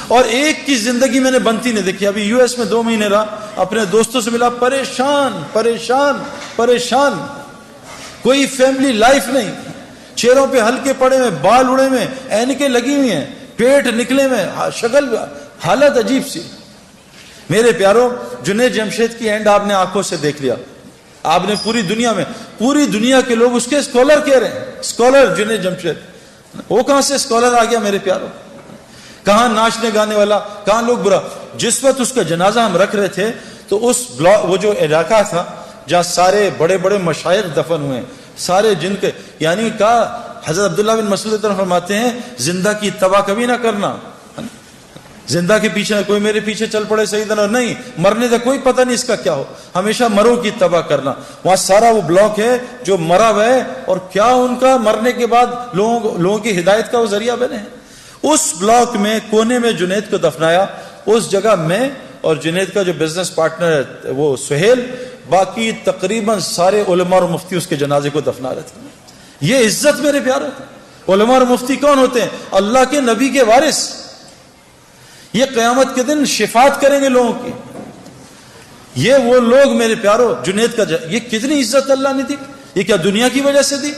اور ایک کی زندگی میں نے بنتی نہیں دیکھی. ابھی یو ایس میں 2 مہینے رہا, اپنے دوستوں سے ملا, پریشان پریشان پریشان, کوئی فیملی لائف نہیں, چہروں پہ ہلکے پڑے ہوئے, بال اڑے ہوئے, اینکیں لگی ہوئی ہیں, پیٹ نکلے ہوئے, شکل حالت عجیب سی. میرے پیاروں, جنید جمشید کی اینڈ آپ نے آنکھوں سے دیکھ لیا. آپ نے پوری دنیا میں, پوری دنیا کے لوگ اس کے اسکالر کہہ رہے ہیں, اسکالر جنید جمشید. وہ کہاں سے اسکالر آ گیا میرے پیاروں؟ کہاں ناچنے گانے والا, کہاں لوگ برا. جس وقت اس کا جنازہ ہم رکھ رہے تھے تو اس وہ جو علاقہ تھا جہاں سارے بڑے بڑے مشائخ دفن ہوئے ہیں, سارے جن کے, یعنی کہا حضرت عبداللہ بن مسعود فرماتے ہیں زندہ کی اتباع کبھی نہ کرنا. زندہ کے پیچھے کوئی میرے پیچھے چل پڑے سیدنا, نہیں, مرنے کا کوئی پتہ نہیں اس کا کیا ہو, ہمیشہ مروں کی اتباع کرنا. وہاں سارا وہ بلاک ہے جو مرا ہوا ہے, اور کیا ان کا مرنے کے بعد لوگوں کی ہدایت کا وہ ذریعہ بنے ہیں. اس بلاک میں کونے میں جنید کو دفنایا. اس جگہ میں اور جنید کا جو بزنس پارٹنر ہے وہ سہیل, باقی تقریباً سارے علماء اور مفتی اس کے جنازے کو دفنا رہے تھے. یہ عزت میرے پیارے. علماء اور مفتی کون ہوتے ہیں؟ اللہ کے نبی کے وارث. یہ قیامت کے دن شفاعت کریں گے لوگوں کی. یہ وہ لوگ میرے پیارو, جنید کا یہ کتنی عزت اللہ نے دی. یہ کیا دنیا کی وجہ سے دی؟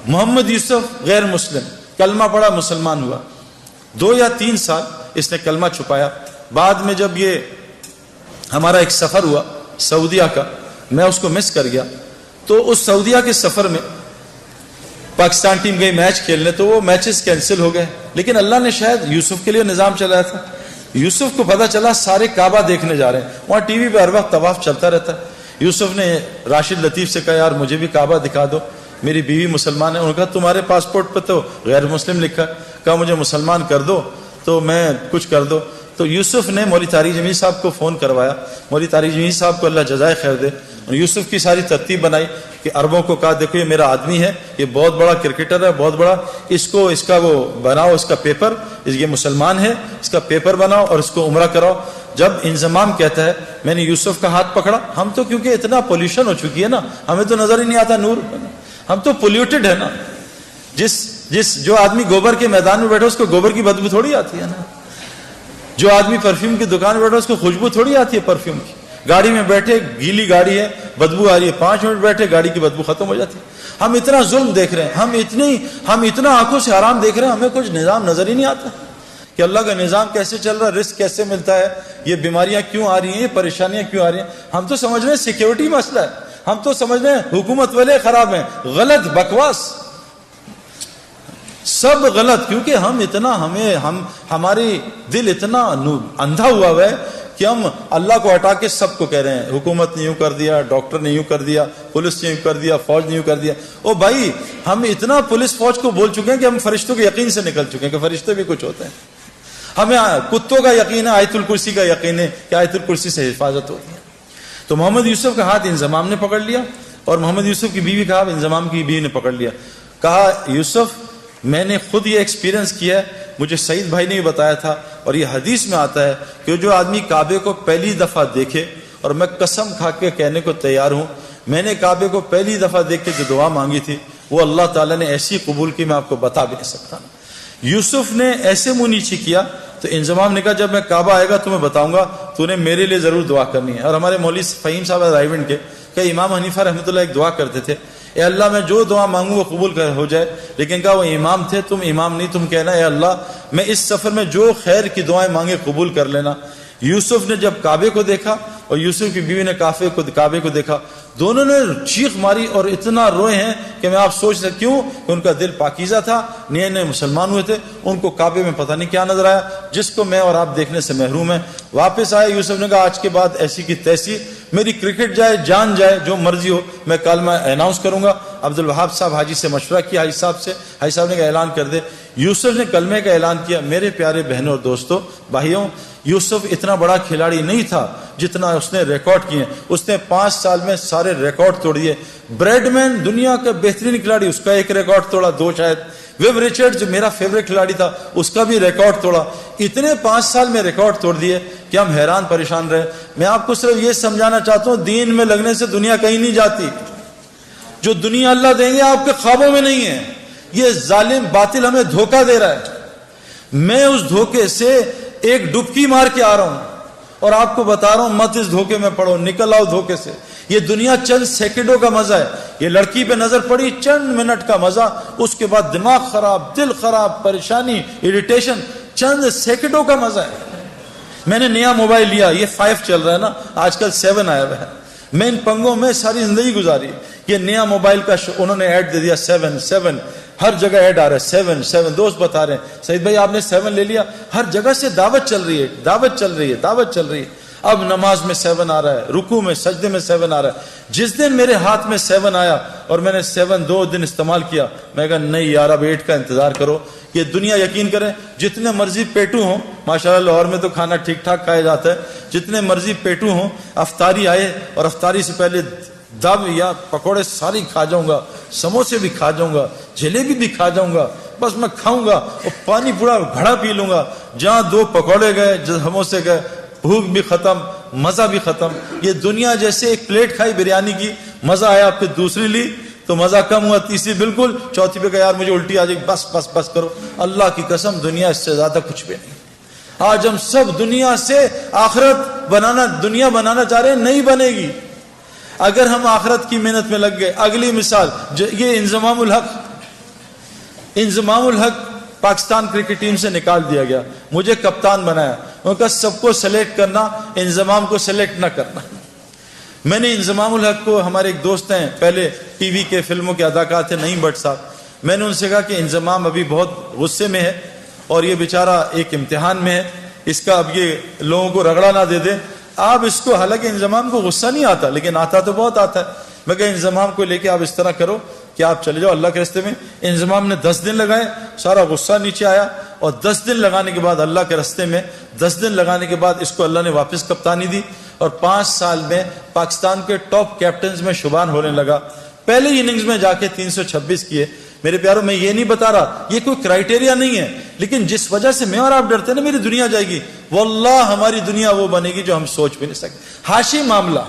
محمد یوسف غیر مسلم, کلمہ پڑھا, مسلمان ہوا, 2 یا 3 سال اس نے کلمہ چھپایا. بعد میں جب یہ ہمارا ایک سفر ہوا سعودیہ کا, میں اس کو مس کر گیا, تو اس سعودیہ کے سفر میں پاکستان ٹیم گئی میچ کھیلنے, تو وہ میچز کینسل ہو گئے. لیکن اللہ نے شاید یوسف کے لیے نظام چلایا تھا. یوسف کو پتا چلا سارے کعبہ دیکھنے جا رہے ہیں, وہاں ٹی وی پہ ہر وقت طواف چلتا رہتا ہے. یوسف نے راشد لطیف سے کہا یار مجھے بھی کعبہ دکھا دو, میری بیوی مسلمان ہے. انہوں نے کہا تمہارے پاسپورٹ پہ تو غیر مسلم لکھا ہے. کہا مجھے مسلمان کر دو تو میں کچھ کر دو. تو یوسف نے مولوی طارق جمیل صاحب کو فون کروایا. مولوی طارق جمیل صاحب کو اللہ جزائے خیر دے. یوسف کی ساری ترتیب بنائی کہ عربوں کو کہا دیکھو یہ میرا آدمی ہے, یہ بہت بڑا کرکٹر ہے, بہت بڑا, اس کا وہ بناؤ, اس کا پیپر, یہ مسلمان ہے, اس کا پیپر بناؤ اور اس کو عمرہ کراؤ. جب انضمام کہتا ہے میں نے یوسف کا ہاتھ پکڑا. ہم تو کیونکہ اتنا پولیوشن ہو چکی ہے نا, ہمیں تو نظر ہی نہیں آتا نور, ہم تو پولیوٹڈ ہے نا. جو آدمی گوبر کے میدان میں بیٹھا اس کو گوبر کی بدبو تھوڑی آتی ہے نا. جو آدمی پرفیوم کی دکان میں بیٹھا اس کو خوشبو تھوڑی آتی ہے پرفیوم کی. گاڑی میں بیٹھے, گیلی گاڑی ہے, بدبو آ رہی ہے, 5 منٹ بیٹھے گاڑی کی بدبو ختم ہو جاتی ہے. ہم اتنا ظلم دیکھ رہے ہیں, ہم اتنا آنکھوں سے حرام دیکھ رہے ہیں, ہمیں کچھ نظام نظر ہی نہیں آتا کہ اللہ کا نظام کیسے چل رہا ہے, رزق کیسے ملتا ہے, یہ بیماریاں کیوں آ رہی ہیں, یہ پریشانیاں کیوں آ رہی ہیں. ہم تو سمجھ رہے ہیں سیکیورٹی مسئلہ ہے, ہم تو سمجھ رہے ہیں حکومت والے خراب ہیں. غلط, بکواس, سب غلط. کیونکہ ہماری دل اتنا اندھا ہوا ہے کہ ہم اللہ کو ہٹا کے سب کو کہہ رہے ہیں حکومت نے یوں کر دیا, ڈاکٹر نے یوں کر دیا, پولیس نے یوں کر دیا, فوج نے یوں کر دیا. او بھائی, ہم اتنا پولیس فوج کو بول چکے ہیں کہ ہم فرشتوں کے یقین سے نکل چکے ہیں کہ فرشتے بھی کچھ ہوتے ہیں. ہمیں کتوں کا یقین ہے, آیت الکرسی کا یقین ہے کہ آیت الکرسی سے حفاظت ہوتی ہے. تو محمد یوسف کا ہاتھ انضمام نے پکڑ لیا, اور محمد یوسف کی بیوی کا ہاتھ انضمام کی بیوی نے پکڑ لیا. کہا یوسف میں نے خود یہ ایکسپیرینس کیا ہے, مجھے سعید بھائی نے بتایا تھا, اور یہ حدیث میں آتا ہے کہ جو آدمی کعبے کو پہلی دفعہ دیکھے, اور میں قسم کھا کے کہنے کو تیار ہوں, میں نے کعبے کو پہلی دفعہ دیکھ کے جو دعا مانگی تھی وہ اللہ تعالیٰ نے ایسی قبول کی میں آپ کو بتا بھی نہیں سکتا. یوسف نے ایسے منہ نیچے کیا تو انضمام نے کہا جب میں کعبہ آئے گا تمہیں بتاؤں گا, تو نے میرے لیے ضرور دعا کرنی ہے. اور ہمارے مولوی فہیم صاحب رائیونڈ کے کہ امام حنیفہ رحمۃ اللہ ایک دعا کرتے تھے, اے اللہ میں جو دعا مانگوں وہ قبول ہو جائے. لیکن کہا وہ امام تھے, تم امام نہیں, تم کہنا اے اللہ میں اس سفر میں جو خیر کی دعائیں مانگے قبول کر لینا. یوسف نے جب کعبے کو دیکھا اور یوسف کی بیوی نے کعبے کو دیکھا, دونوں نے چیخ ماری اور اتنا روئے ہیں کہ میں آپ سوچ سکتے کیوں, کہ ان کا دل پاکیزہ تھا, نئے نئے مسلمان ہوئے تھے, ان کو کعبے میں پتہ نہیں کیا نظر آیا جس کو میں اور آپ دیکھنے سے محروم ہیں. واپس آئے, یوسف نے کہا آج کے بعد ایسی کی تیسی, میری کرکٹ جائے, جان جائے, جو مرضی ہو, میں کلمہ اناؤنس کروں گا. عبد الوہاب صاحب حاجی سے مشورہ کیا, حاجی صاحب سے, حاجی صاحب نے کہا اعلان کر دے. یوسف نے کلمے کا اعلان کیا. میرے پیارے بہنوں اور دوستوں, بھائیوں, یوسف اتنا بڑا کھلاڑی نہیں تھا جتنا اس نے ریکارڈ کیے. اس نے 5 سال میں سارے ریکارڈ توڑ دیے. بریڈ مین دنیا کا بہترین کھلاڑی, اس کا ایک ریکارڈ توڑا, 2 شاید. ویب ریچرڈ جو میرا فیوریٹ کھلاڑی تھا اس کا بھی ریکارڈ توڑا. اتنے 5 سال میں ریکارڈ توڑ دیے کہ ہم حیران پریشان رہے. میں آپ کو صرف یہ سمجھانا چاہتا ہوں, دین میں لگنے سے دنیا کہیں نہیں جاتی. جو دنیا اللہ دیں گے آپ کے خوابوں میں نہیں ہے. یہ ظالم باطل ہمیں دھوکہ دے رہا ہے. میں اس دھوکے سے ایک ڈبکی مار کے آ رہا ہوں اور آپ کو بتا رہا ہوں مت اس دھوکے میں پڑو، نکل آؤ دھوکے سے. یہ دنیا چند سیکنڈوں کا مزہ ہے. یہ لڑکی پہ نظر پڑی، چند منٹ کا مزہ، اس کے بعد دماغ خراب، دل خراب، پریشانی، اریٹیشن، چند سیکنڈوں کا مزہ ہے. میں نے نیا موبائل لیا، یہ 5 چل رہا ہے نا، آج کل 7 آیا ہوا ہے. میں ان پنگوں میں ساری زندگی گزاری. یہ نیا موبائل کا انہوں نے ایڈ دے دیا 7 ہر جگہ ایڈ آ رہا ہے 7. دوست بتا رہے ہیں سعید بھائی آپ نے 7 لے لیا. ہر جگہ سے دعوت چل رہی ہے، دعوت چل رہی ہے، دعوت چل رہی ہے. اب نماز میں 7 آ رہا ہے، رکوع میں، سجدے میں 7 آ رہا ہے. جس دن میرے ہاتھ میں 7 آیا اور میں نے 7 2 دن استعمال کیا، میں کہا نہیں یار اب 8 کا انتظار کرو. یہ دنیا یقین کریں جتنے مرضی پیٹو ہوں، ماشاءاللہ لاہور میں تو کھانا ٹھیک ٹھاک کھایا جاتا ہے، جتنے مرضی پیٹو ہوں، افطاری آئے اور افطاری سے پہلے دب یا پکوڑے ساری کھا جاؤں گا، سموسے بھی کھا جاؤں گا، جلیبی بھی کھا جاؤں گا، بس میں کھاؤں گا اور پانی پورا گھڑا پی لوں گا. جہاں 2 پکوڑے گئے، سموسے گئے، بھوک بھی ختم، مزہ بھی ختم. یہ دنیا جیسے ایک پلیٹ کھائی بریانی کی، مزہ آیا، پھر دوسری لی تو مزہ کم ہوا، تیسری بالکل، چوتھی پہ کہا یار مجھے الٹی آ جائے، بس بس بس کرو. اللہ کی قسم دنیا اس سے زیادہ کچھ بھی نہیں. آج ہم سب دنیا سے آخرت بنانا، دنیا بنانا چاہ رہے ہیں، نہیں بنے گی اگر ہم آخرت کی محنت میں لگ گئے. اگلی مثال یہ انضمام الحق پاکستان کرکٹ ٹیم سے نکال دیا گیا، مجھے کپتان بنایا. ان کا سب کو سلیکٹ کرنا، انضمام کو سلیکٹ نہ کرنا. میں نے انضمام الحق کو، ہمارے ایک دوست ہیں پہلے ٹی وی کے فلموں کے اداکار تھے نعیم بٹ صاحب، میں نے ان سے کہا کہ انضمام ابھی بہت غصے میں ہے اور یہ بیچارہ ایک امتحان میں ہے، اس کا اب یہ لوگوں کو رگڑا نہ دے دے. آپ اس کو، حالانکہ انضمام کو غصہ نہیں آتا لیکن آتا تو بہت آتا ہے. میں کہا انضمام کو لے کے آپ اس طرح کرو کہ آپ چلے جاؤ اللہ کے راستے میں. انضمام نے 10 دن لگائے، سارا غصہ نیچے آیا اور 10 دن لگانے کے بعد اللہ کے راستے میں 10 دن لگانے کے بعد اس کو اللہ نے واپس کپتانی دی اور 5 سال میں پاکستان کے ٹاپ کیپٹنز میں شمار ہونے لگا. پہلے اننگز میں جا کے 326 کیے. میرے پیاروں میں یہ نہیں بتا رہا، یہ کوئی کرائٹیریا نہیں ہے، لیکن جس وجہ سے میں اور آپ ڈرتے ہیں نا میری دنیا جائے گی، واللہ ہماری دنیا وہ بنے گی جو ہم سوچ بھی نہیں سکتے. حاشی معاملہ.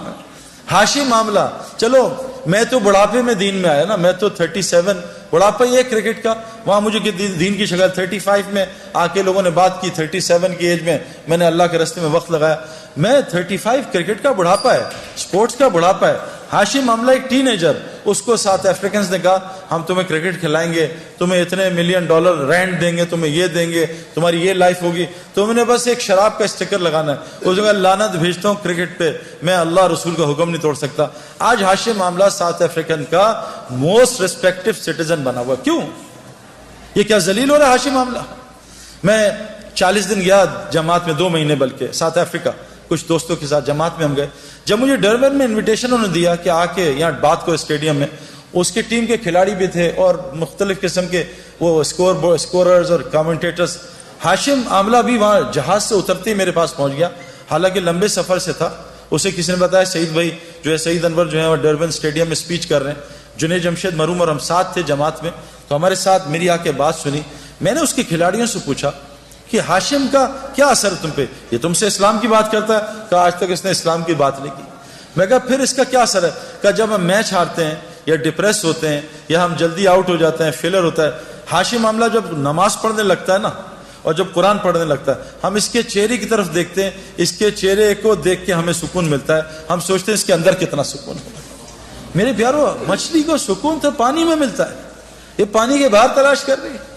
چلو میں تو بڑھاپے میں دین میں آیا نا، میں تو 37 بڑھاپا یہ کرکٹ کا، وہاں مجھے دین کی شکل 35 میں آ کے لوگوں نے بات کی، 37 کی ایج میں میں نے اللہ کے راستے میں وقت لگایا. میں 35 کرکٹ کا بڑھاپا ہے، سپورٹس کا بڑھاپا ہے. حاشی معاملہ ایک ٹین ایجر، اس کو ساؤتھ افریکنز نے کہا ہم تمہیں کرکٹ کھلائیں گے، تمہیں اتنے $1 ملین رینٹ دیں گے، تمہیں یہ دیں گے، تمہاری یہ لائف ہوگی، تم نے بس ایک شراب کا اسٹیکر لگانا ہے. اس نے کہا لعنت بھیجتا ہوں کرکٹ پہ، میں اللہ رسول کا حکم نہیں توڑ سکتا. آج حاشی معاملہ ساؤتھ افریکن کا موسٹ ریسپیکٹو سٹیزن بنا ہوا. کیوں؟ یہ کیا ذلیل ہو رہا ہے حاشی معاملہ؟ میں 40 دن گیا جماعت میں، 2 مہینے بلکہ، ساؤتھ افریقہ، کچھ دوستوں کے ساتھ جماعت میں ہم گئے. جب مجھے ڈربن میں انویٹیشن انہوں نے دیا کہ آ کے یہاں بات کو اسٹیڈیم میں، اس کی ٹیم کے کھلاڑی بھی تھے اور مختلف قسم کے وہ اسکوررز اور کامنٹیٹرز. ہاشم عاملہ بھی وہاں جہاز سے اترتے ہی میرے پاس پہنچ گیا، حالانکہ لمبے سفر سے تھا. اسے کسی نے بتایا سعید بھائی جو ہے، سعید انور جو ہے وہ ڈربن اسٹیڈیم میں اسپیچ کر رہے ہیں. جنید جمشید مرحوم اور ہم ساتھ تھے جماعت میں، تو ہمارے ساتھ میری آ کے بات سنی. میں نے اس کے کھلاڑیوں سے پوچھا کہ ہاشم کا کیا اثر ہے تم پہ؟ یہ تم سے اسلام کی بات کرتا ہے. کہا آج تک اس نے اسلام کی بات نہیں کی. میں کہا پھر اس کا کیا اثر ہے؟ کہا جب ہم میچ ہارتے ہیں یا ڈپریس ہوتے ہیں یا ہم جلدی آؤٹ ہو جاتے ہیں، فیلر ہوتا ہے، ہاشم معاملہ جب نماز پڑھنے لگتا ہے نا اور جب قرآن پڑھنے لگتا ہے، ہم اس کے چہرے کی طرف دیکھتے ہیں، اس کے چہرے کو دیکھ کے ہمیں سکون ملتا ہے. ہم سوچتے ہیں اس کے اندر کتنا سکون ہے. میرے پیارو، مچھلی کو سکون تو پانی میں ملتا ہے، یہ پانی کے باہر تلاش کر رہی ہے.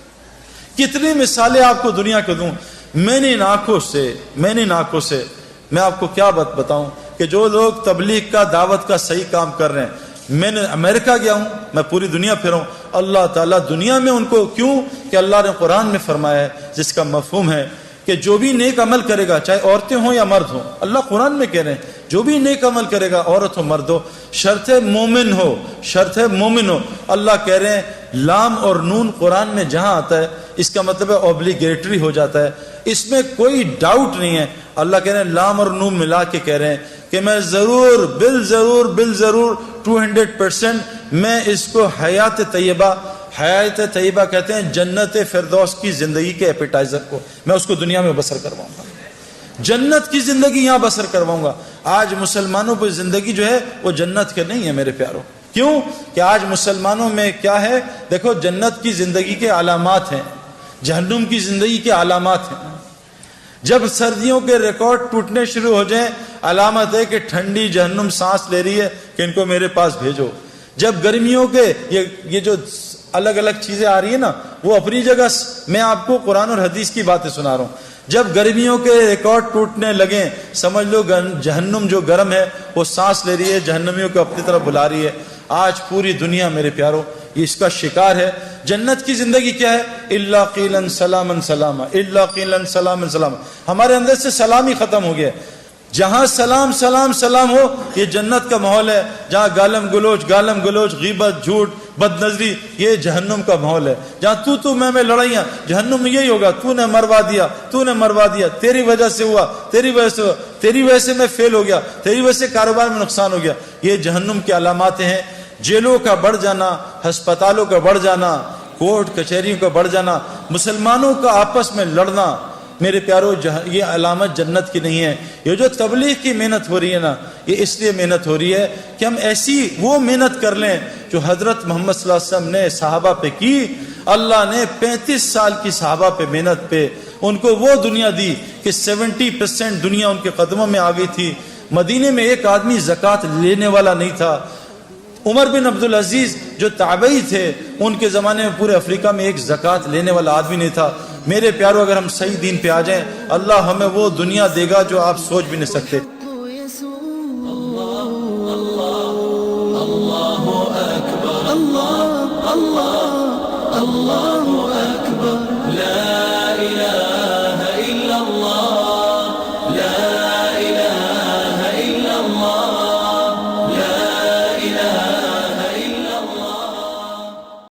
کتنی مثالیں آپ کو دنیا کو دوں. میں نے ان آنکھوں سے میں آپ کو کیا بتاؤں کہ جو لوگ تبلیغ کا، دعوت کا صحیح کام کر رہے ہیں، میں نے امریکہ گیا ہوں، میں پوری دنیا پھروں. اللہ تعالیٰ دنیا میں ان کو، کیوں کہ اللہ نے قرآن میں فرمایا ہے جس کا مفہوم ہے کہ جو بھی نیک عمل کرے گا، چاہے عورتیں ہوں یا مرد ہوں، اللہ قرآن میں کہہ رہے ہیں جو بھی نیک عمل کرے گا، عورت ہو مرد ہو، شرط مومن ہو. اللہ کہہ رہے ہیں لام اور نون قرآن میں جہاں آتا ہے اس کا مطلب ہے اوبلیگیٹری ہو جاتا ہے، اس میں کوئی ڈاؤٹ نہیں ہے. اللہ کہہ رہے ہیں لام اور نون ملا کے کہہ رہے ہیں کہ میں ضرور بالضرور 200% میں اس کو حیات طیبہ کہتے ہیں جنت فردوس کی زندگی کے ایپیٹائزر کو، میں اس کو دنیا میں بسر کرواؤں گا، جنت کی زندگی یہاں بسر کرواؤں گا. آج مسلمانوں پہ زندگی جو ہے وہ جنت کے نہیں ہے میرے پیاروں. کیوں کہ آج مسلمانوں میں کیا ہے؟ دیکھو جنت کی زندگی کے علامات ہیں. جہنم کی زندگی کے علامات ہیں. جب سردیوں کے ریکارڈ ٹوٹنے شروع ہو جائیں علامت ہے کہ ٹھنڈی جہنم سانس لے رہی ہے کہ ان کو میرے پاس بھیجو. جب گرمیوں کے یہ جو الگ الگ چیزیں آ رہی ہیں نا وہ اپنی جگہ، میں آپ کو قرآن اور حدیث کی باتیں سنا رہا ہوں. جب گرمیوں کے ریکارڈ ٹوٹنے لگیں سمجھ لو جہنم جو گرم ہے وہ سانس لے رہی ہے، جہنمیوں کو اپنی طرف بلا رہی ہے. آج پوری دنیا میرے پیاروں یہ اس کا شکار ہے. جنت کی زندگی کیا ہے؟ الا قیلا سلاما سلاما، الا قیلا سلاما سلاما. ہمارے اندر سے سلام ہی ختم ہو گیا. جہاں سلام سلام سلام ہو یہ جنت کا ماحول ہے. جہاں گالم گلوچ غیبت جھوٹ بد نظری یہ جہنم کا ماحول ہے. جہاں تو میں لڑائیاں جہنم میں یہی ہوگا. تو نے مروا دیا تیری وجہ سے ہوا، تیری وجہ سے میں فیل ہو گیا، تیری وجہ سے کاروبار میں نقصان ہو گیا. یہ جہنم کی علامات ہیں. جیلوں کا بڑھ جانا، ہسپتالوں کا بڑھ جانا، کورٹ کچہریوں کا بڑھ جانا، مسلمانوں کا آپس میں لڑنا، میرے پیاروں یہ علامت جنت کی نہیں ہے. یہ جو تبلیغ کی محنت ہو رہی ہے نا یہ اس لیے محنت ہو رہی ہے کہ ہم ایسی وہ محنت کر لیں جو حضرت محمد صلی اللہ علیہ وسلم نے صحابہ پہ کی. اللہ نے 35 سال کی صحابہ پہ محنت پہ ان کو وہ دنیا دی کہ 70% دنیا ان کے قدموں میں آ گئی تھی. مدینے میں ایک آدمی زکوٰۃ لینے والا نہیں تھا. عمر بن عبدالعزیز جو تابعی تھے ان کے زمانے میں پورے افریقہ میں ایک زکوٰۃ لینے والا آدمی نہیں تھا. میرے پیاروں اگر ہم صحیح دین پہ آ جائیں اللہ ہمیں وہ دنیا دے گا جو آپ سوچ بھی نہیں سکتے. اللہ